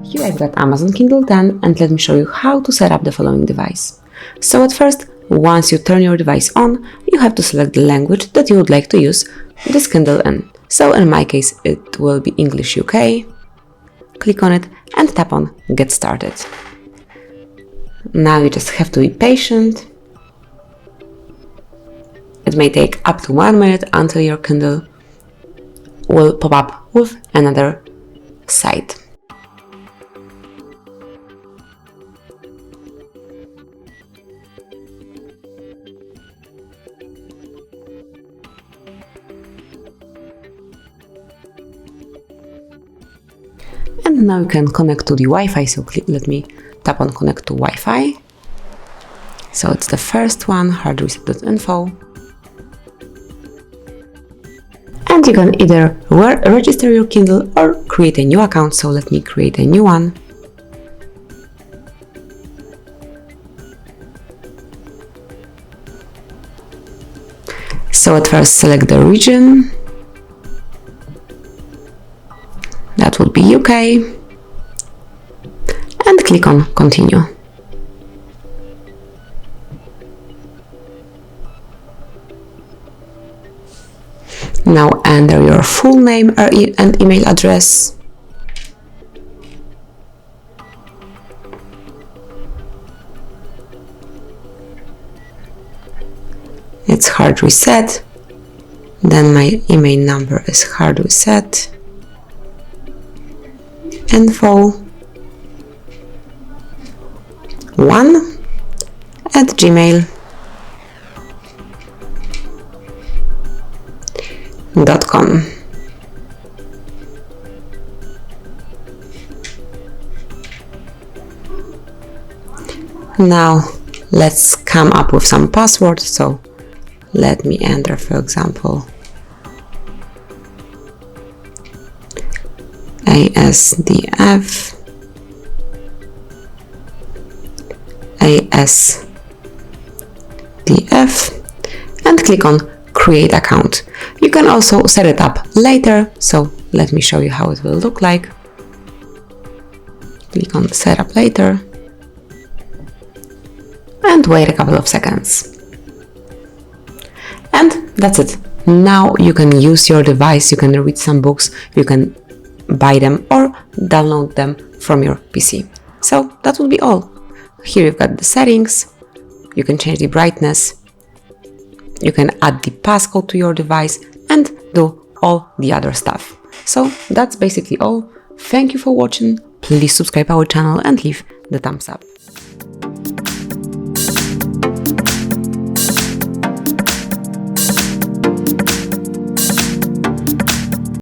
Here I've got Amazon Kindle 10 and let me show you how to set up the following device. So at first, once you turn your device on, you have to select the language that you would like to use this Kindle in. So in my case, it will be English UK. Click on it and tap on Get Started. Now you just have to be patient. It may take up to 1 minute until your Kindle will pop up with another site. And now you can connect to the Wi-Fi, so let me tap on Connect to Wi-Fi. So it's the first one, HardReset.Info. And you can either register your Kindle or create a new account, so let me create a new one. So at first select the region. That would be UK, and click on Continue. Now enter your full name and email address. It's Hard Reset. Then my email number is HardReset.Info 1@gmail.com. Now let's come up with some passwords. So let me enter, for example, ASDF and click on Create Account. You can also set it up later, so let me show you how it will look like. Click on Set Up Later and wait a couple of seconds. And that's it. Now you can use your device, you can read some books, you can buy them or download them from your PC. So that will be all. Here you've got the settings, you can change the brightness, you can add the passcode to your device and do all the other stuff. So that's basically all. Thank you for watching, please subscribe our channel and leave the thumbs up.